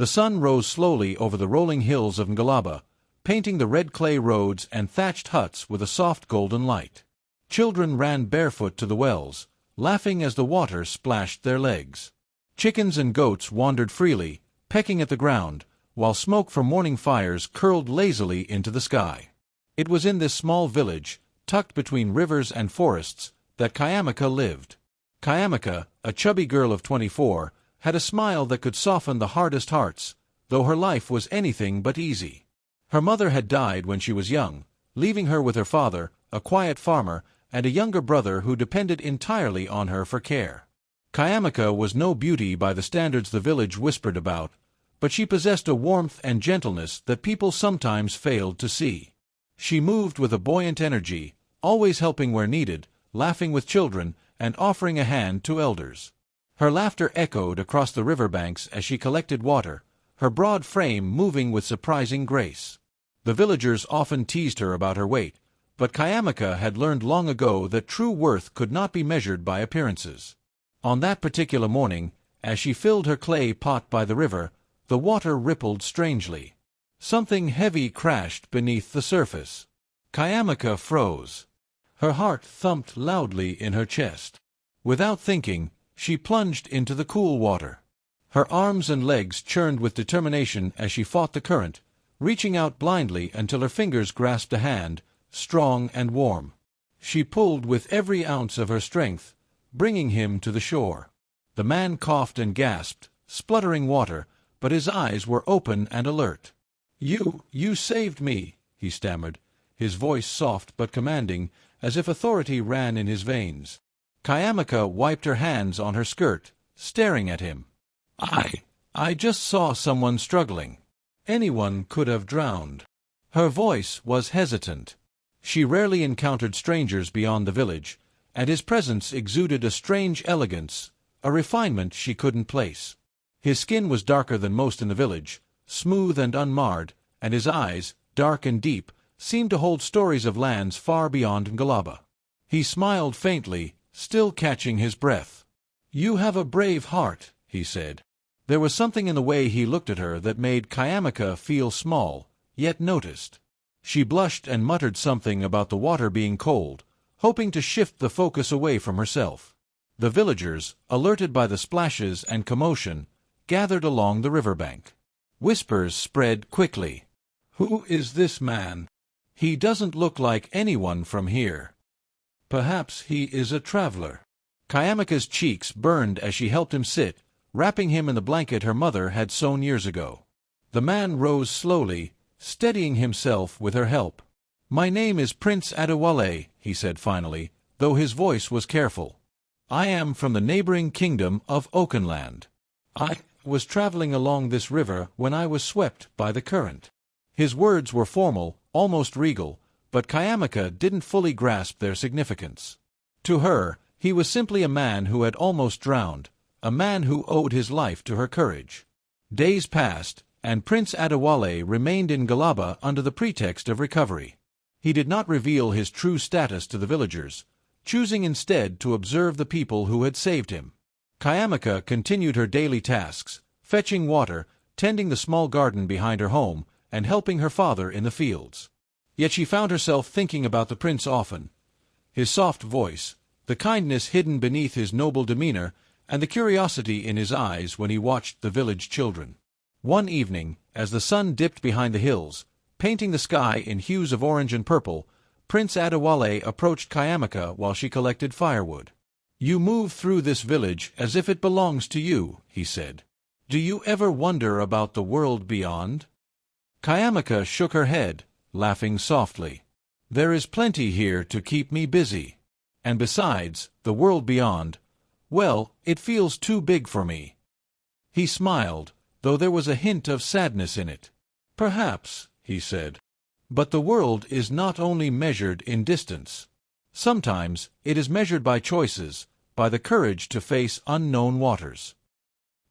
The sun rose slowly over the rolling hills of Ngalaba, painting the red clay roads and thatched huts with a soft golden light. Children ran barefoot to the wells, laughing as the water splashed their legs. Chickens and goats wandered freely, pecking at the ground, while smoke from morning fires curled lazily into the sky. It was in this small village, tucked between rivers and forests, that Kayamika lived. Kayamika, a chubby girl of 24, had a smile that could soften the hardest hearts, though her life was anything but easy. Her mother had died when she was young, leaving her with her father, a quiet farmer, and a younger brother who depended entirely on her for care. Kayamika was no beauty by the standards the village whispered about, but she possessed a warmth and gentleness that people sometimes failed to see. She moved with a buoyant energy, always helping where needed, laughing with children, and offering a hand to elders. Her laughter echoed across the riverbanks as she collected water, her broad frame moving with surprising grace. The villagers often teased her about her weight, but Kayamika had learned long ago that true worth could not be measured by appearances. On that particular morning, as she filled her clay pot by the river, the water rippled strangely. Something heavy crashed beneath the surface. Kayamika froze. Her heart thumped loudly in her chest. Without thinking, she plunged into the cool water. Her arms and legs churned with determination as she fought the current, reaching out blindly until her fingers grasped a hand, strong and warm. She pulled with every ounce of her strength, bringing him to the shore. The man coughed and gasped, spluttering water, but his eyes were open and alert. You saved me," he stammered, his voice soft but commanding, as if authority ran in his veins. Kayamika wiped her hands on her skirt, staring at him. I just saw someone struggling. Anyone could have drowned." Her voice was hesitant. She rarely encountered strangers beyond the village, and his presence exuded a strange elegance, a refinement she couldn't place. His skin was darker than most in the village, smooth and unmarred, and his eyes, dark and deep, seemed to hold stories of lands far beyond Ngalaba. He smiled faintly, still catching his breath. "You have a brave heart," he said. There was something in the way he looked at her that made Kayamika feel small, yet noticed. She blushed and muttered something about the water being cold, hoping to shift the focus away from herself. The villagers, alerted by the splashes and commotion, gathered along the riverbank. Whispers spread quickly. "Who is this man? He doesn't look like anyone from here. Perhaps he is a traveler." Kayamika's cheeks burned as she helped him sit, wrapping him in the blanket her mother had sewn years ago. The man rose slowly, steadying himself with her help. "My name is Prince Adewale," he said finally, though his voice was careful. "I am from the neighboring kingdom of Oakenland. I was traveling along this river when I was swept by the current." His words were formal, almost regal, but Kayamika didn't fully grasp their significance. To her, he was simply a man who had almost drowned, a man who owed his life to her courage. Days passed, and Prince Adewale remained in Ngalaba under the pretext of recovery. He did not reveal his true status to the villagers, choosing instead to observe the people who had saved him. Kayamika continued her daily tasks, fetching water, tending the small garden behind her home, and helping her father in the fields. Yet she found herself thinking about the prince often. His soft voice, the kindness hidden beneath his noble demeanor, and the curiosity in his eyes when he watched the village children. One evening, as the sun dipped behind the hills, painting the sky in hues of orange and purple, Prince Adewale approached Kayamika while she collected firewood. "You move through this village as if it belongs to you," he said. "Do you ever wonder about the world beyond?" Kayamika shook her head, laughing softly. "There is plenty here to keep me busy. And besides, the world beyond, well, it feels too big for me." He smiled, though there was a hint of sadness in it. "Perhaps," he said. "But the world is not only measured in distance. Sometimes it is measured by choices, by the courage to face unknown waters."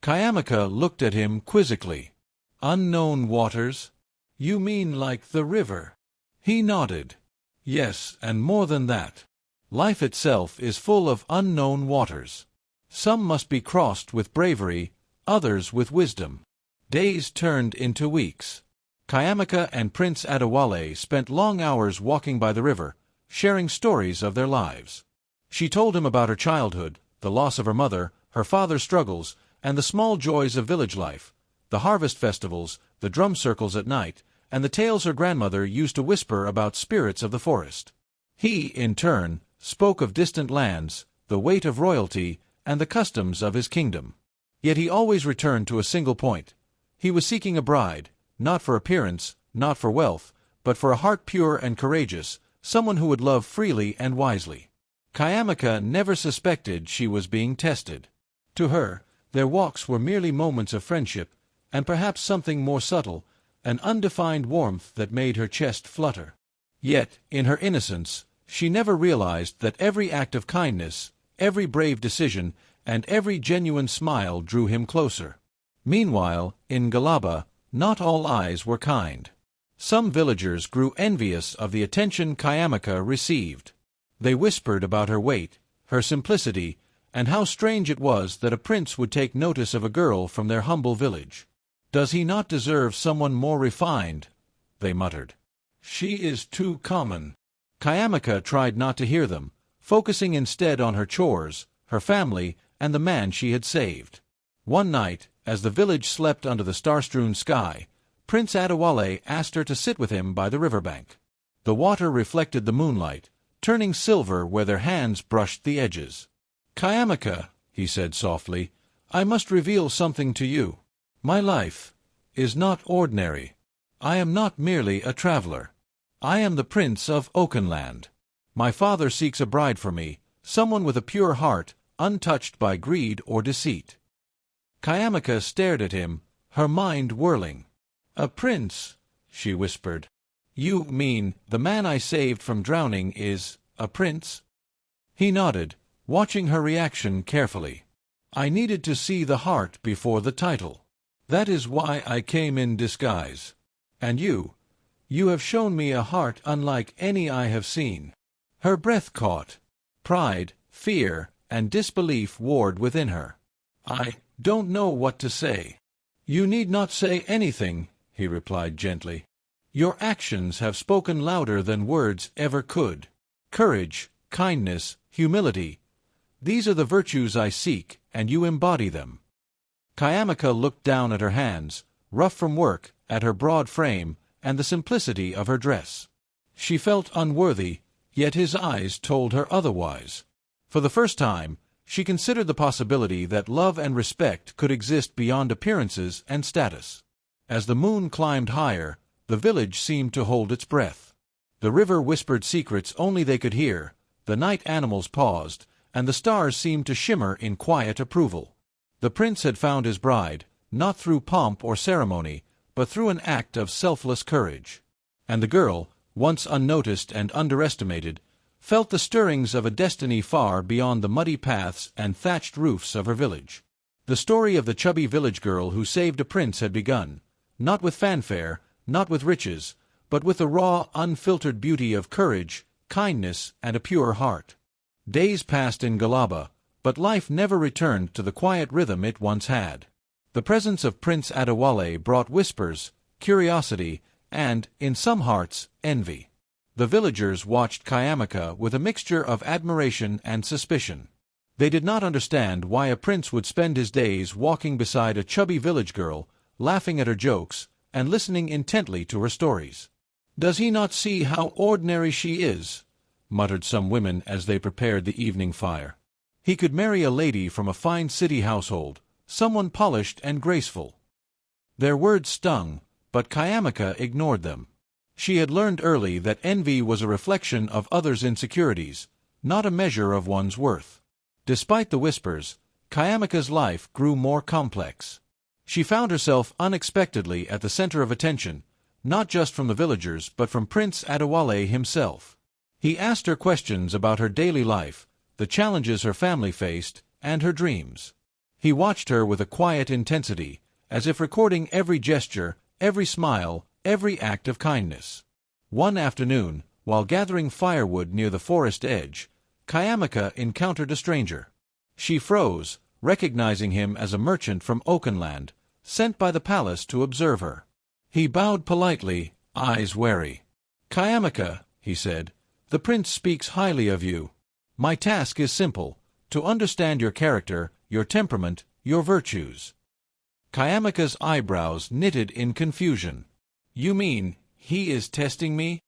Kayamika looked at him quizzically. "Unknown waters? You mean like the river?" He nodded. "Yes, and more than that. Life itself is full of unknown waters. Some must be crossed with bravery, others with wisdom. Days turned into weeks. Kayamaka and Prince Adewale spent long hours walking by the river, sharing stories of their lives. She told him about her childhood, the loss of her mother, her father's struggles, and the small joys of village life, the harvest festivals, the drum circles at night, and the tales her grandmother used to whisper about spirits of the forest. He, in turn, spoke of distant lands, the weight of royalty, and the customs of his kingdom. Yet he always returned to a single point. He was seeking a bride, not for appearance, not for wealth, but for a heart pure and courageous, someone who would love freely and wisely. Kayamaka never suspected she was being tested. To her, their walks were merely moments of friendship, and perhaps something more subtle, an undefined warmth that made her chest flutter. Yet, in her innocence, she never realized that every act of kindness, every brave decision, and every genuine smile drew him closer. Meanwhile, in Galaba, not all eyes were kind. Some villagers grew envious of the attention Kayamaka received. They whispered about her weight, her simplicity, and how strange it was that a prince would take notice of a girl from their humble village. "Does he not deserve someone more refined?" they muttered. "She is too common." Kayamaka tried not to hear them, focusing instead on her chores, her family, and the man she had saved. One night, as the village slept under the star-strewn sky, Prince Adewale asked her to sit with him by the riverbank. The water reflected the moonlight, turning silver where their hands brushed the edges. "Kayamaka," he said softly, "I must reveal something to you. My life is not ordinary. I am not merely a traveler. I am the Prince of Oakenland. My father seeks a bride for me, someone with a pure heart, untouched by greed or deceit." Kayamaka stared at him, her mind whirling. "A prince," she whispered. "You mean the man I saved from drowning is a prince?" He nodded, watching her reaction carefully. "I needed to see the heart before the title. That is why I came in disguise. And you have shown me a heart unlike any I have seen." Her breath caught. Pride, fear, and disbelief warred within her. "I don't know what to say." "You need not say anything," he replied gently. "Your actions have spoken louder than words ever could. Courage, kindness, humility. These are the virtues I seek, and you embody them." Kayamaka looked down at her hands, rough from work, at her broad frame, and the simplicity of her dress. She felt unworthy, yet his eyes told her otherwise. For the first time, she considered the possibility that love and respect could exist beyond appearances and status. As the moon climbed higher, the village seemed to hold its breath. The river whispered secrets only they could hear, the night animals paused, and the stars seemed to shimmer in quiet approval. The prince had found his bride, not through pomp or ceremony, but through an act of selfless courage. And the girl, once unnoticed and underestimated, felt the stirrings of a destiny far beyond the muddy paths and thatched roofs of her village. The story of the chubby village girl who saved a prince had begun, not with fanfare, not with riches, but with the raw, unfiltered beauty of courage, kindness, and a pure heart. Days passed in Galaba, but life never returned to the quiet rhythm it once had. The presence of Prince Adewale brought whispers, curiosity, and, in some hearts, envy. The villagers watched Kayamaka with a mixture of admiration and suspicion. They did not understand why a prince would spend his days walking beside a chubby village girl, laughing at her jokes, and listening intently to her stories. "Does he not see how ordinary she is?" muttered some women as they prepared the evening fire. "He could marry a lady from a fine city household, someone polished and graceful." Their words stung, but Kayamaka ignored them. She had learned early that envy was a reflection of others' insecurities, not a measure of one's worth. Despite the whispers, Kayamaka's life grew more complex. She found herself unexpectedly at the center of attention, not just from the villagers but from Prince Adewale himself. He asked her questions about her daily life, the challenges her family faced, and her dreams. He watched her with a quiet intensity, as if recording every gesture, every smile, every act of kindness. One afternoon, while gathering firewood near the forest edge, Kayamaka encountered a stranger. She froze, recognizing him as a merchant from Oakenland, sent by the palace to observe her. He bowed politely, eyes wary. "Kayamika," he said, "the prince speaks highly of you. My task is simple, to understand your character, your temperament, your virtues." Kayamika's eyebrows knitted in confusion. "You mean, he is testing me?"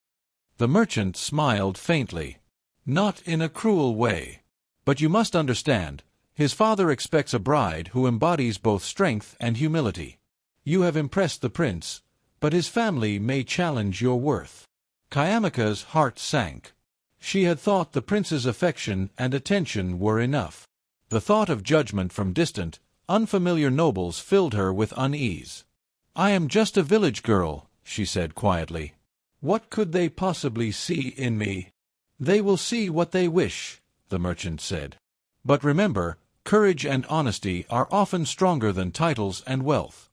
The merchant smiled faintly. "Not in a cruel way. But you must understand, his father expects a bride who embodies both strength and humility. You have impressed the prince, but his family may challenge your worth." Kayamika's heart sank. She had thought the prince's affection and attention were enough. The thought of judgment from distant, unfamiliar nobles filled her with unease. "I am just a village girl," she said quietly. "What could they possibly see in me?" "They will see what they wish," the merchant said. "But remember, courage and honesty are often stronger than titles and wealth."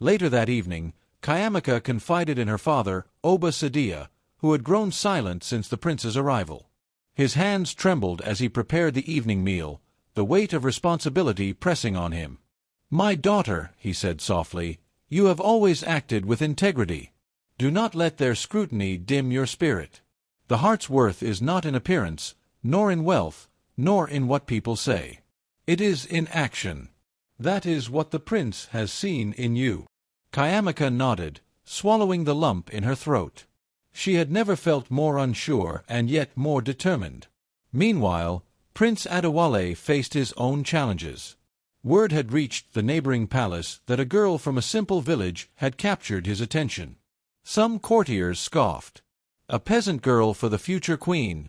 Later that evening, Kayamika confided in her father, Oba Sadia, who had grown silent since the prince's arrival. His hands trembled as he prepared the evening meal, the weight of responsibility pressing on him. "My daughter," he said softly, "you have always acted with integrity. Do not let their scrutiny dim your spirit. The heart's worth is not in appearance, nor in wealth, nor in what people say. It is in action. That is what the prince has seen in you." Kayamika nodded, swallowing the lump in her throat. She had never felt more unsure and yet more determined. Meanwhile, Prince Adewale faced his own challenges. Word had reached the neighboring palace that a girl from a simple village had captured his attention. Some courtiers scoffed. "A peasant girl for the future queen,"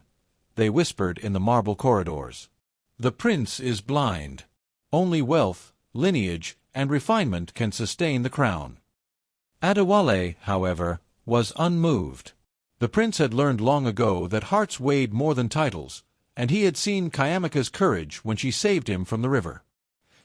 they whispered in the marble corridors. "The prince is blind. Only wealth, lineage, and refinement can sustain the crown." Adewale, however, was unmoved. The prince had learned long ago that hearts weighed more than titles, and he had seen Kayamika's courage when she saved him from the river.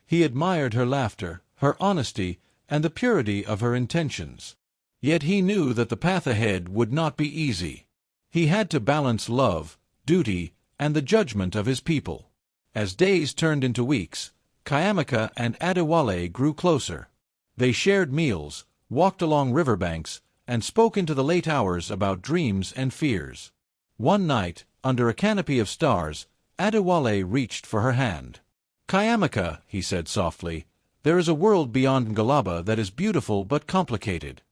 He admired her laughter, her honesty, and the purity of her intentions. Yet he knew that the path ahead would not be easy. He had to balance love, duty, and the judgment of his people. As days turned into weeks, Kayamika and Adewale grew closer. They shared meals, walked along riverbanks, and spoke into the late hours about dreams and fears. One night, under a canopy of stars, Adewale reached for her hand. "Kayamika," he said softly, "there is a world beyond Ngalaba that is beautiful but complicated.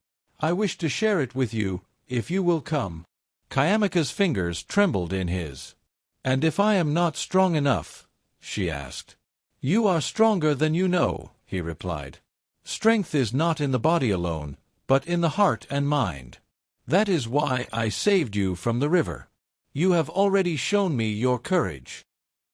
I wish to share it with you, if you will come." Kayamika's fingers trembled in his. "And if I am not strong enough?" she asked. "You are stronger than you know," he replied. "Strength is not in the body alone, but in the heart and mind. That is why I saved you from the river. You have already shown me your courage."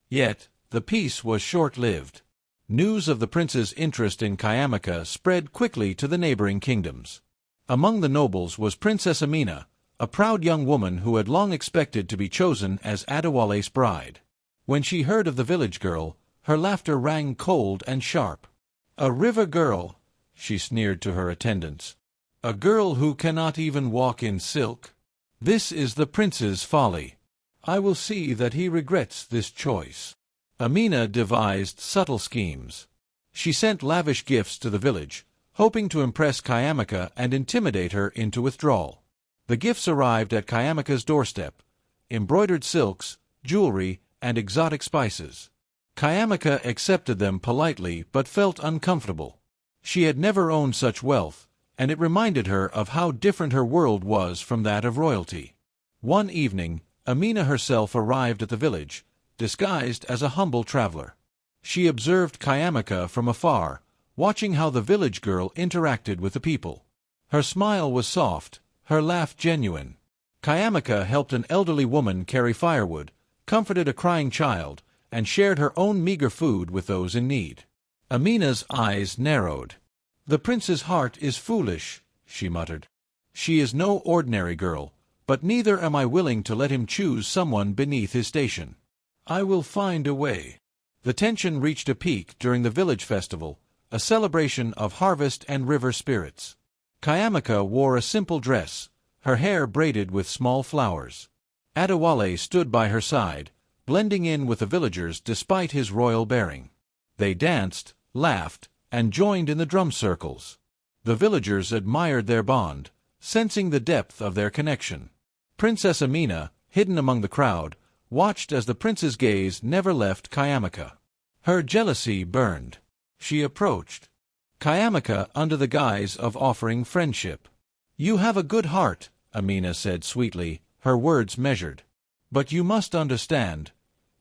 Yet, the peace was short-lived. News of the prince's interest in Kayamika spread quickly to the neighboring kingdoms. Among the nobles was Princess Amina, a proud young woman who had long expected to be chosen as Adewale's bride. When she heard of the village girl, her laughter rang cold and sharp. "A river girl," she sneered to her attendants. "A girl who cannot even walk in silk? This is the prince's folly. I will see that he regrets this choice." Amina devised subtle schemes. She sent lavish gifts to the village, hoping to impress Kayamika and intimidate her into withdrawal. The gifts arrived at Kayamika's doorstep: embroidered silks, jewelry, and exotic spices. Kayamika accepted them politely but felt uncomfortable. She had never owned such wealth, and it reminded her of how different her world was from that of royalty. One evening, Amina herself arrived at the village, disguised as a humble traveler. She observed Kayamika from afar, watching how the village girl interacted with the people. Her smile was soft, her laugh genuine. Kayamika helped an elderly woman carry firewood, comforted a crying child, and shared her own meager food with those in need. Amina's eyes narrowed. "The prince's heart is foolish," she muttered. "She is no ordinary girl, but neither am I willing to let him choose someone beneath his station. I will find a way." The tension reached a peak during the village festival, a celebration of harvest and river spirits. Kayamika wore a simple dress, her hair braided with small flowers. Adewale stood by her side, blending in with the villagers despite his royal bearing. They danced, laughed, and joined in the drum circles. The villagers admired their bond, sensing the depth of their connection. Princess Amina, hidden among the crowd, watched as the prince's gaze never left Kayamaka. Her jealousy burned. She approached Kayamaka under the guise of offering friendship. "You have a good heart," Amina said sweetly, her words measured. "But you must understand.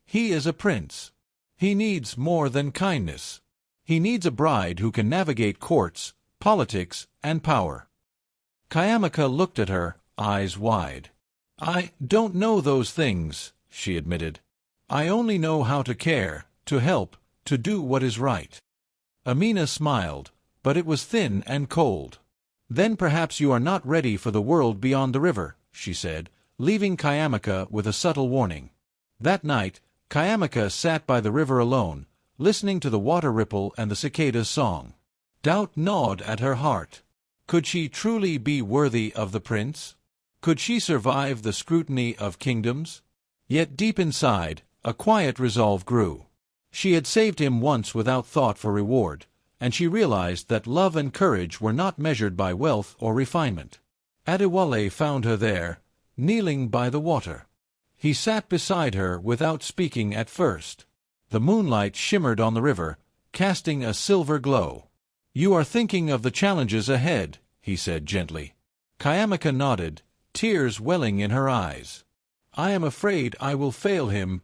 He is a prince. He needs more than kindness. He needs a bride who can navigate courts, politics, and power." Kayamaka looked at her, eyes wide. "I don't know those things," she admitted. "I only know how to care, to help, to do what is right." Amina smiled, but it was thin and cold. "Then perhaps you are not ready for the world beyond the river," she said, leaving Kayamaka with a subtle warning. That night, Kayamaka sat by the river alone, listening to the water ripple and the cicada's song. Doubt gnawed at her heart. Could she truly be worthy of the prince? Could she survive the scrutiny of kingdoms? Yet deep inside, a quiet resolve grew. She had saved him once without thought for reward, and she realized that love and courage were not measured by wealth or refinement. Adewale found her there, kneeling by the water. He sat beside her without speaking at first. The moonlight shimmered on the river, casting a silver glow. "You are thinking of the challenges ahead," he said gently. Kayamaka nodded, tears welling in her eyes. "I am afraid I will fail him,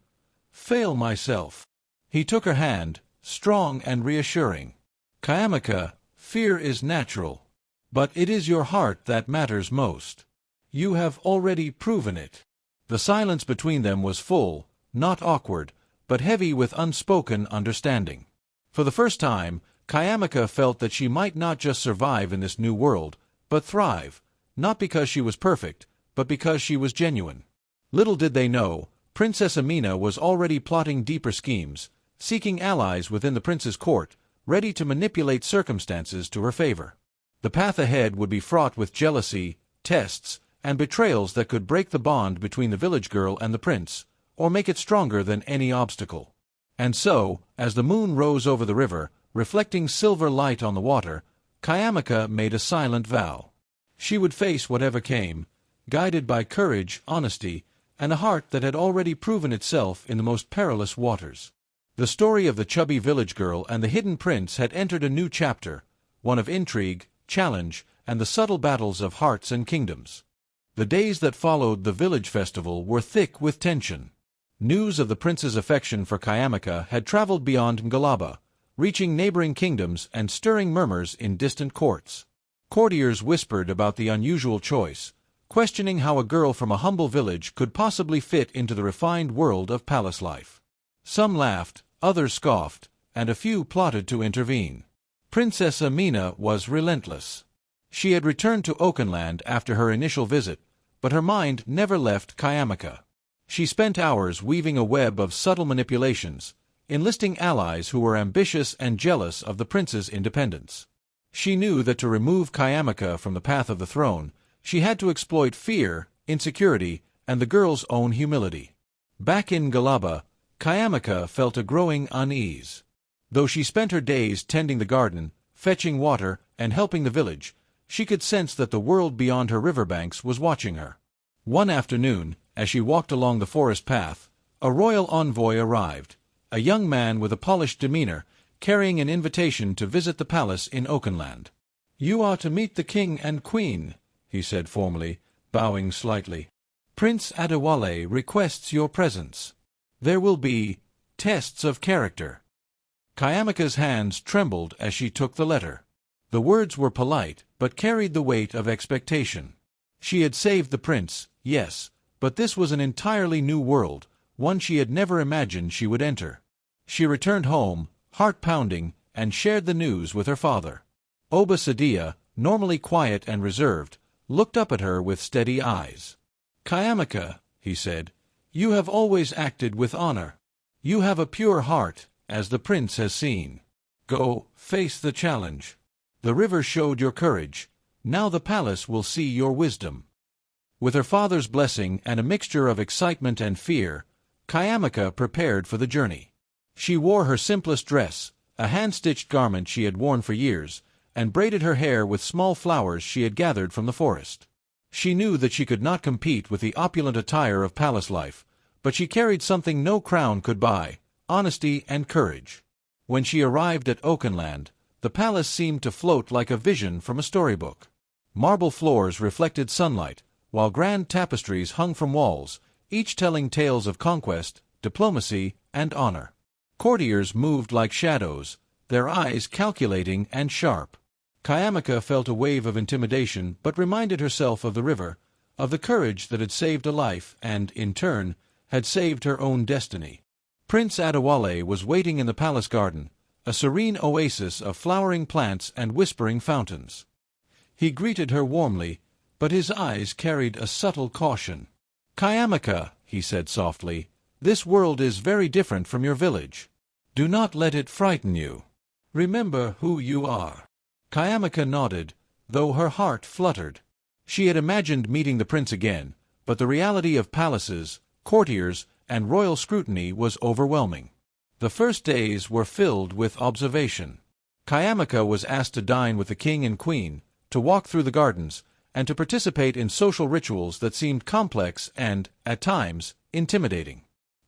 fail myself." He took her hand, strong and reassuring. "Kayamaka, fear is natural. But it is your heart that matters most. You have already proven it." The silence between them was full, not awkward, but heavy with unspoken understanding. For the first time, Kayamaka felt that she might not just survive in this new world, but thrive, not because she was perfect, but because she was genuine. Little did they know, Princess Amina was already plotting deeper schemes, seeking allies within the prince's court, ready to manipulate circumstances to her favor. The path ahead would be fraught with jealousy, tests, and betrayals that could break the bond between the village girl and the prince, or make it stronger than any obstacle. And so, as the moon rose over the river, reflecting silver light on the water, Kayamaka made a silent vow. She would face whatever came, guided by courage, honesty, and a heart that had already proven itself in the most perilous waters. The story of the chubby village girl and the hidden prince had entered a new chapter, one of intrigue, challenge, and the subtle battles of hearts and kingdoms. The days that followed the village festival were thick with tension. News of the prince's affection for Kayamaka had traveled beyond Ngalaba, reaching neighboring kingdoms and stirring murmurs in distant courts. Courtiers whispered about the unusual choice, questioning how a girl from a humble village could possibly fit into the refined world of palace life. Some laughed, others scoffed, and a few plotted to intervene. Princess Amina was relentless. She had returned to Oakenland after her initial visit, but her mind never left Kayamaka. She spent hours weaving a web of subtle manipulations, enlisting allies who were ambitious and jealous of the prince's independence. She knew that to remove Kayamaka from the path of the throne, she had to exploit fear, insecurity, and the girl's own humility. Back in Ngalaba, Kayamaka felt a growing unease. Though she spent her days tending the garden, fetching water, and helping the village, she could sense that the world beyond her riverbanks was watching her. One afternoon, as she walked along the forest path, a royal envoy arrived, a young man with a polished demeanor, carrying an invitation to visit the palace in Oakenland. "You are to meet the king and queen," he said formally, bowing slightly. "Prince Adewale requests your presence. There will be tests of character." Kayamaka's hands trembled as she took the letter. The words were polite, but carried the weight of expectation. She had saved the prince, yes, but this was an entirely new world, one she had never imagined she would enter. She returned home, heart pounding, and shared the news with her father. Oba Sadia, normally quiet and reserved, looked up at her with steady eyes. "Kayamaka," he said, "you have always acted with honor. You have a pure heart, as the prince has seen. Go, face the challenge. The river showed your courage. Now the palace will see your wisdom." With her father's blessing and a mixture of excitement and fear, Kayamaka prepared for the journey. She wore her simplest dress, a hand-stitched garment she had worn for years, and braided her hair with small flowers she had gathered from the forest. She knew that she could not compete with the opulent attire of palace life, but she carried something no crown could buy: honesty and courage. When she arrived at Oakenland, the palace seemed to float like a vision from a storybook. Marble floors reflected sunlight, while grand tapestries hung from walls, each telling tales of conquest, diplomacy, and honor. Courtiers moved like shadows, their eyes calculating and sharp. Kayamika felt a wave of intimidation, but reminded herself of the river, of the courage that had saved a life and, in turn, had saved her own destiny. Prince Adewale was waiting in the palace garden, a serene oasis of flowering plants and whispering fountains. He greeted her warmly, but his eyes carried a subtle caution. "Kayamika," he said softly, "this world is very different from your village. Do not let it frighten you. Remember who you are." Kayamika nodded, though her heart fluttered. She had imagined meeting the prince again, but the reality of palaces, courtiers, and royal scrutiny was overwhelming. The first days were filled with observation. Kayamika was asked to dine with the king and queen, to walk through the gardens, and to participate in social rituals that seemed complex and, at times, intimidating.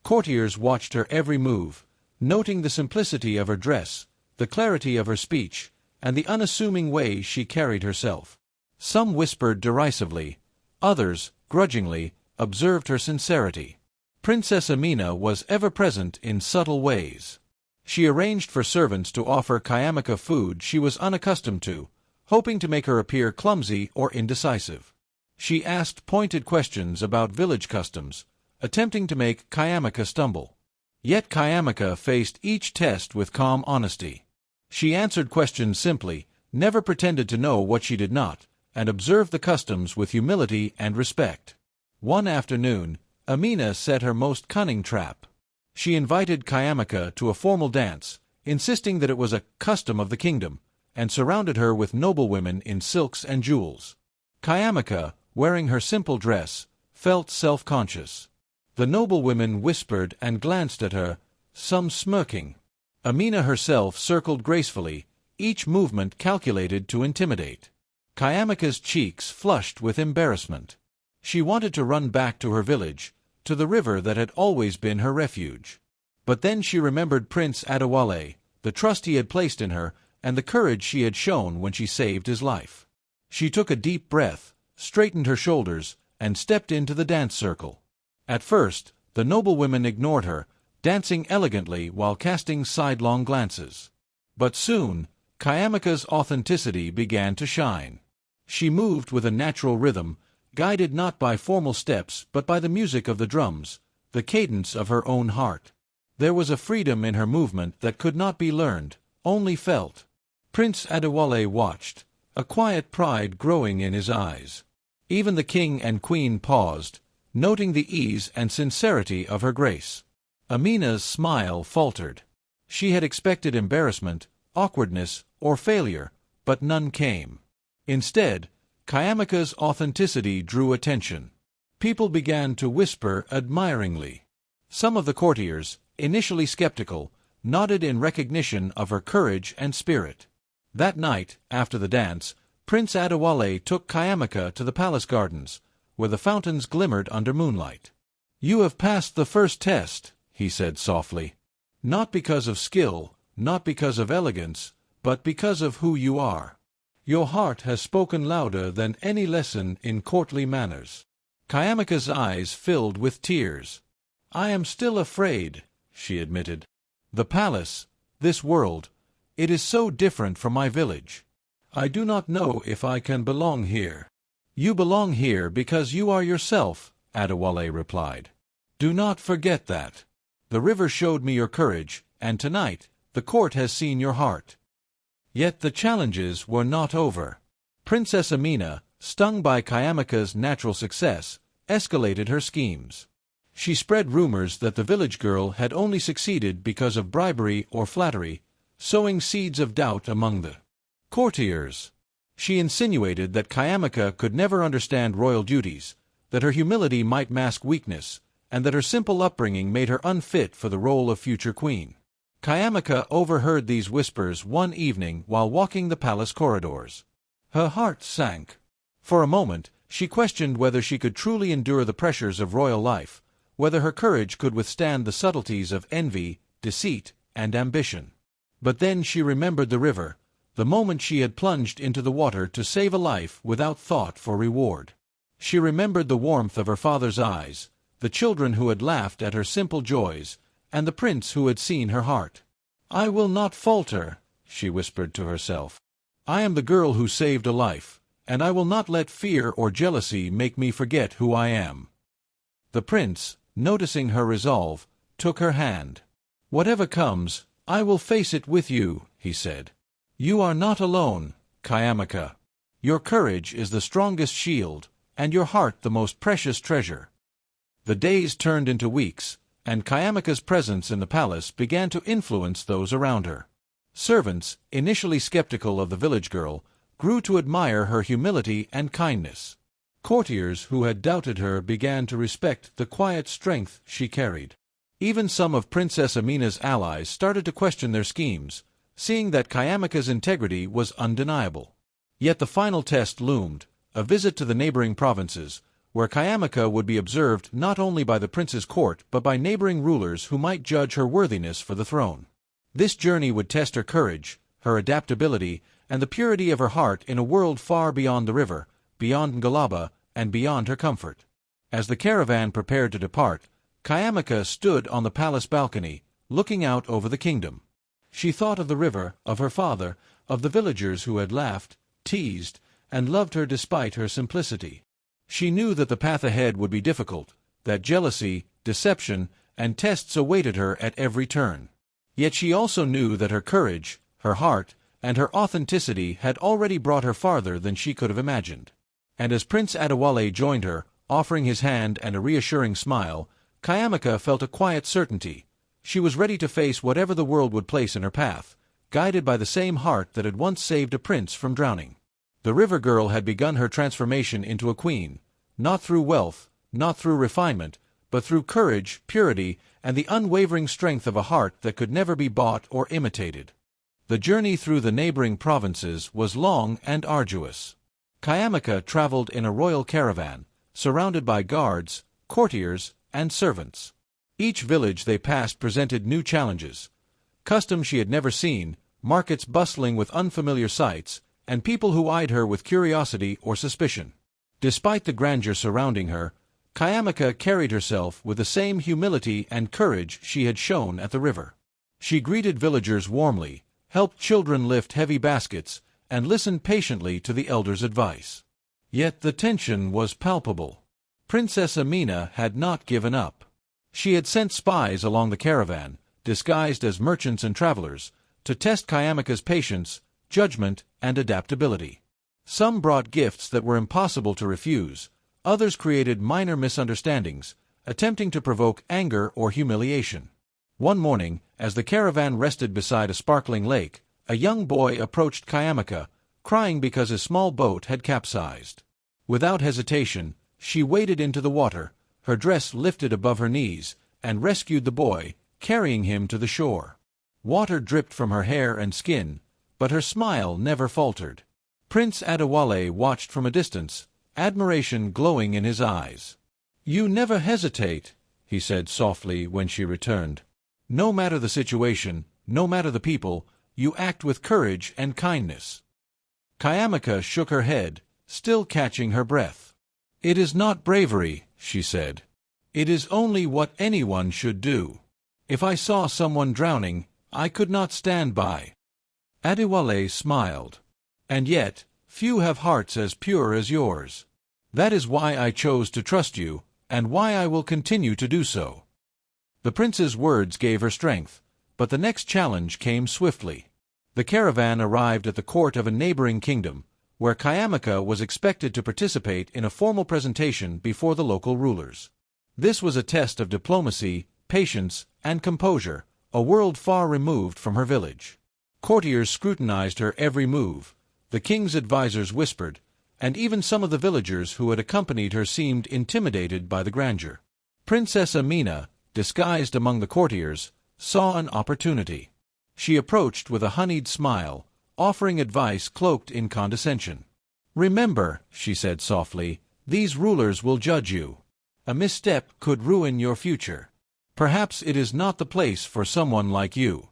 Courtiers watched her every move, noting the simplicity of her dress, the clarity of her speech, and the unassuming way she carried herself. Some whispered derisively, others, grudgingly, observed her sincerity. Princess Amina was ever present in subtle ways. She arranged for servants to offer Kayamika food she was unaccustomed to, hoping to make her appear clumsy or indecisive. She asked pointed questions about village customs, attempting to make Kayamika stumble. Yet Kayamika faced each test with calm honesty. She answered questions simply, never pretended to know what she did not, and observed the customs with humility and respect. One afternoon, Amina set her most cunning trap. She invited Kayamika to a formal dance, insisting that it was a custom of the kingdom, and surrounded her with noblewomen in silks and jewels. Kayamika, wearing her simple dress, felt self-conscious. The noblewomen whispered and glanced at her, some smirking. Amina herself circled gracefully, each movement calculated to intimidate. Kayamika's cheeks flushed with embarrassment. She wanted to run back to her village, to the river that had always been her refuge. But then she remembered Prince Adewale, the trust he had placed in her, and the courage she had shown when she saved his life. She took a deep breath, straightened her shoulders, and stepped into the dance circle. At first, the noblewomen ignored her, dancing elegantly while casting sidelong glances. But soon, Kayamika's authenticity began to shine. She moved with a natural rhythm, guided not by formal steps but by the music of the drums, the cadence of her own heart. There was a freedom in her movement that could not be learned, only felt. Prince Adewale watched, a quiet pride growing in his eyes. Even the king and queen paused, noting the ease and sincerity of her grace. Amina's smile faltered. She had expected embarrassment, awkwardness, or failure, but none came. Instead, Kayamika's authenticity drew attention. People began to whisper admiringly. Some of the courtiers, initially skeptical, nodded in recognition of her courage and spirit. That night, after the dance, Prince Adewale took Kayamika to the palace gardens, where the fountains glimmered under moonlight. "You have passed the first test," he said softly. "Not because of skill, not because of elegance, but because of who you are. Your heart has spoken louder than any lesson in courtly manners." Kayamika's eyes filled with tears. "I am still afraid," she admitted. "The palace, this world, it is so different from my village. I do not know if I can belong here." "You belong here because you are yourself," Adewale replied. "Do not forget that. The river showed me your courage, and tonight the court has seen your heart." Yet the challenges were not over. Princess Amina, stung by Kayamika's natural success, escalated her schemes. She spread rumors that the village girl had only succeeded because of bribery or flattery, sowing seeds of doubt among the courtiers. She insinuated that Kayamika could never understand royal duties, that her humility might mask weakness, and that her simple upbringing made her unfit for the role of future queen. Kayamika overheard these whispers one evening while walking the palace corridors. Her heart sank. For a moment, she questioned whether she could truly endure the pressures of royal life, whether her courage could withstand the subtleties of envy, deceit, and ambition. But then she remembered the river, the moment she had plunged into the water to save a life without thought for reward. She remembered the warmth of her father's eyes, the children who had laughed at her simple joys, and the prince who had seen her heart. "I will not falter," she whispered to herself. "I am the girl who saved a life, and I will not let fear or jealousy make me forget who I am." The prince, noticing her resolve, took her hand. "Whatever comes, I will face it with you," he said. "You are not alone, Kayamika. Your courage is the strongest shield, and your heart the most precious treasure." The days turned into weeks, and Kayamika's presence in the palace began to influence those around her. Servants, initially skeptical of the village girl, grew to admire her humility and kindness. Courtiers who had doubted her began to respect the quiet strength she carried. Even some of Princess Amina's allies started to question their schemes, seeing that Kayamika's integrity was undeniable. Yet the final test loomed, a visit to the neighboring provinces, where Kayamika would be observed not only by the prince's court but by neighboring rulers who might judge her worthiness for the throne. This journey would test her courage, her adaptability, and the purity of her heart in a world far beyond the river, beyond Ngalaba, and beyond her comfort. As the caravan prepared to depart, Kayamika stood on the palace balcony, looking out over the kingdom. She thought of the river, of her father, of the villagers who had laughed, teased, and loved her despite her simplicity. She knew that the path ahead would be difficult, that jealousy, deception, and tests awaited her at every turn. Yet she also knew that her courage, her heart, and her authenticity had already brought her farther than she could have imagined. And as Prince Adewale joined her, offering his hand and a reassuring smile, Kayamika felt a quiet certainty. She was ready to face whatever the world would place in her path, guided by the same heart that had once saved a prince from drowning. The river girl had begun her transformation into a queen, not through wealth, not through refinement, but through courage, purity, and the unwavering strength of a heart that could never be bought or imitated. The journey through the neighboring provinces was long and arduous. Kayamika traveled in a royal caravan, surrounded by guards, courtiers, and servants. Each village they passed presented new challenges. Customs she had never seen, markets bustling with unfamiliar sights, and people who eyed her with curiosity or suspicion. Despite the grandeur surrounding her, Kayamika carried herself with the same humility and courage she had shown at the river. She greeted villagers warmly, helped children lift heavy baskets, and listened patiently to the elders' advice. Yet the tension was palpable. Princess Amina had not given up. She had sent spies along the caravan, disguised as merchants and travelers, to test Kayamika's patience, judgment, and adaptability. Some brought gifts that were impossible to refuse, others created minor misunderstandings, attempting to provoke anger or humiliation. One morning, as the caravan rested beside a sparkling lake, a young boy approached Kayamika, crying because his small boat had capsized. Without hesitation, she waded into the water, her dress lifted above her knees, and rescued the boy, carrying him to the shore. Water dripped from her hair and skin, but her smile never faltered. Prince Adewale watched from a distance, admiration glowing in his eyes. "You never hesitate," he said softly when she returned. "No matter the situation, no matter the people, you act with courage and kindness." Kayamika shook her head, still catching her breath. "It is not bravery," she said. "It is only what anyone should do. If I saw someone drowning, I could not stand by." Adewale smiled. "And yet, few have hearts as pure as yours. That is why I chose to trust you, and why I will continue to do so." The prince's words gave her strength, but the next challenge came swiftly. The caravan arrived at the court of a neighboring kingdom, where Kayamika was expected to participate in a formal presentation before the local rulers. This was a test of diplomacy, patience, and composure, a world far removed from her village. Courtiers scrutinized her every move, the king's advisers whispered, and even some of the villagers who had accompanied her seemed intimidated by the grandeur. Princess Amina, disguised among the courtiers, saw an opportunity. She approached with a honeyed smile, offering advice cloaked in condescension. "Remember," she said softly, "these rulers will judge you. A misstep could ruin your future. Perhaps it is not the place for someone like you."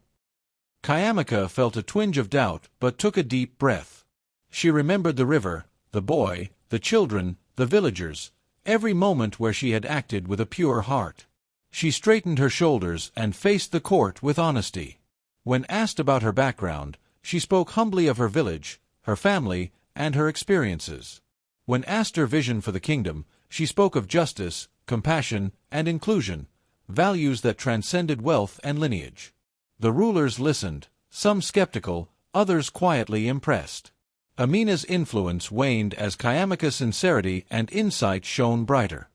Kayamika felt a twinge of doubt but took a deep breath. She remembered the river, the boy, the children, the villagers, every moment where she had acted with a pure heart. She straightened her shoulders and faced the court with honesty. When asked about her background, she spoke humbly of her village, her family, and her experiences. When asked her vision for the kingdom, she spoke of justice, compassion, and inclusion, values that transcended wealth and lineage. The rulers listened, some skeptical, others quietly impressed. Amina's influence waned as Kayamika's sincerity and insight shone brighter.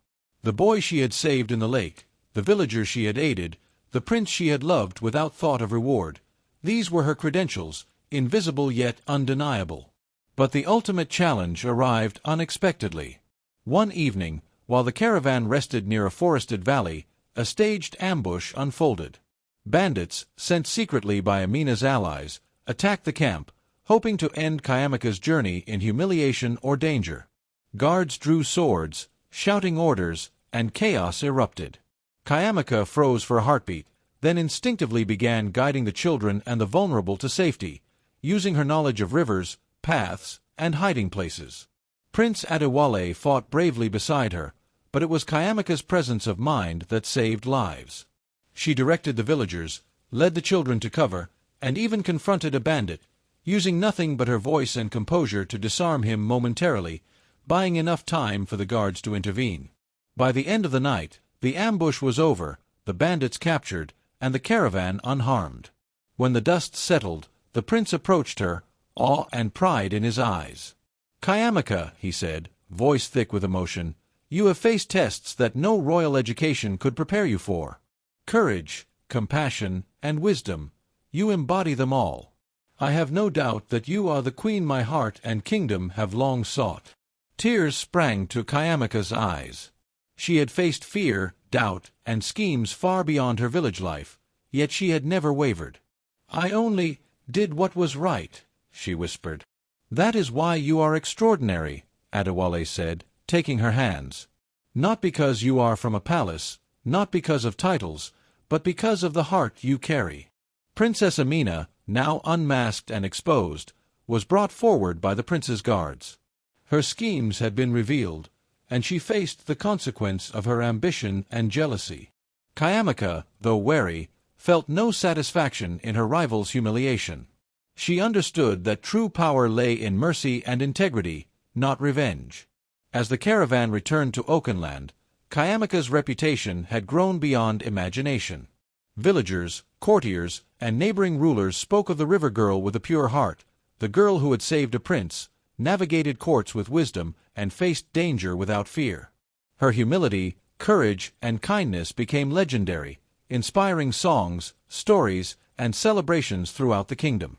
The boy she had saved in the lake, the villager she had aided, the prince she had loved without thought of reward, these were her credentials, invisible yet undeniable. But the ultimate challenge arrived unexpectedly. One evening, while the caravan rested near a forested valley, a staged ambush unfolded. Bandits, sent secretly by Amina's allies, attacked the camp, hoping to end Kayamika's journey in humiliation or danger. Guards drew swords, shouting orders, and chaos erupted. Kayamika froze for a heartbeat, then instinctively began guiding the children and the vulnerable to safety, using her knowledge of rivers, paths, and hiding places. Prince Adewale fought bravely beside her, but it was Kayamika's presence of mind that saved lives. She directed the villagers, led the children to cover, and even confronted a bandit, using nothing but her voice and composure to disarm him momentarily, buying enough time for the guards to intervene. By the end of the night, the ambush was over, the bandits captured, and the caravan unharmed. When the dust settled, the prince approached her, awe and pride in his eyes. "Kayamika," he said, voice thick with emotion, "you have faced tests that no royal education could prepare you for. Courage, compassion, and wisdom, you embody them all. I have no doubt that you are the queen my heart and kingdom have long sought." Tears sprang to Kayamika's eyes. She had faced fear, doubt, and schemes far beyond her village life, yet she had never wavered. "I only did what was right," she whispered. "That is why you are extraordinary," Adewale said, taking her hands. "Not because you are from a palace, not because of titles, but because of the heart you carry." Princess Amina, now unmasked and exposed, was brought forward by the prince's guards. Her schemes had been revealed, and she faced the consequence of her ambition and jealousy. Kayamika, though wary, felt no satisfaction in her rival's humiliation. She understood that true power lay in mercy and integrity, not revenge. As the caravan returned to Oakenland, Kayamika's reputation had grown beyond imagination. Villagers, courtiers, and neighboring rulers spoke of the river girl with a pure heart, the girl who had saved a prince, navigated courts with wisdom, and faced danger without fear. Her humility, courage, and kindness became legendary, inspiring songs, stories, and celebrations throughout the kingdom.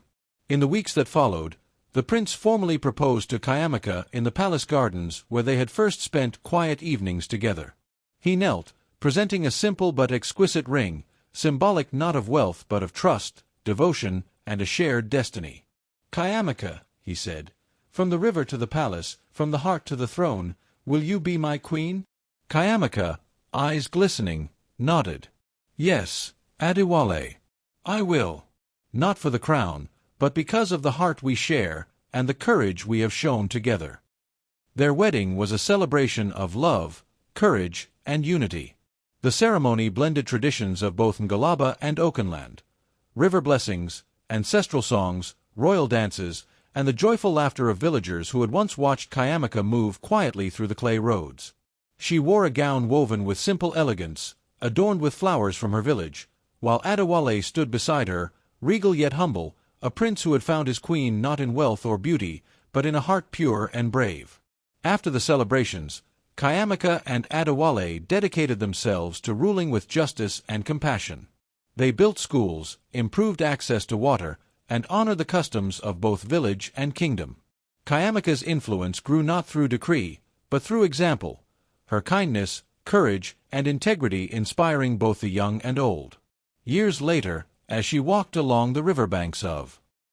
In the weeks that followed, the prince formally proposed to Kayamika in the palace gardens where they had first spent quiet evenings together. He knelt, presenting a simple but exquisite ring, symbolic not of wealth but of trust, devotion, and a shared destiny. "Kayamika," he said, "from the river to the palace, from the heart to the throne, will you be my queen?" Kayamika, eyes glistening, nodded. "Yes, Adewale. I will. Not for the crown, but because of the heart we share and the courage we have shown together." Their wedding was a celebration of love, courage, and unity. The ceremony blended traditions of both Ngalaba and Oakenland. River blessings, ancestral songs, royal dances, and the joyful laughter of villagers who had once watched Kayamika move quietly through the clay roads. She wore a gown woven with simple elegance, adorned with flowers from her village, while Adewale stood beside her, regal yet humble, a prince who had found his queen not in wealth or beauty, but in a heart pure and brave. After the celebrations, Kayamika and Adewale dedicated themselves to ruling with justice and compassion. They built schools, improved access to water, and honored the customs of both village and kingdom. Kayamika's influence grew not through decree, but through example, her kindness, courage, and integrity inspiring both the young and old. Years later, as she walked along the riverbanks of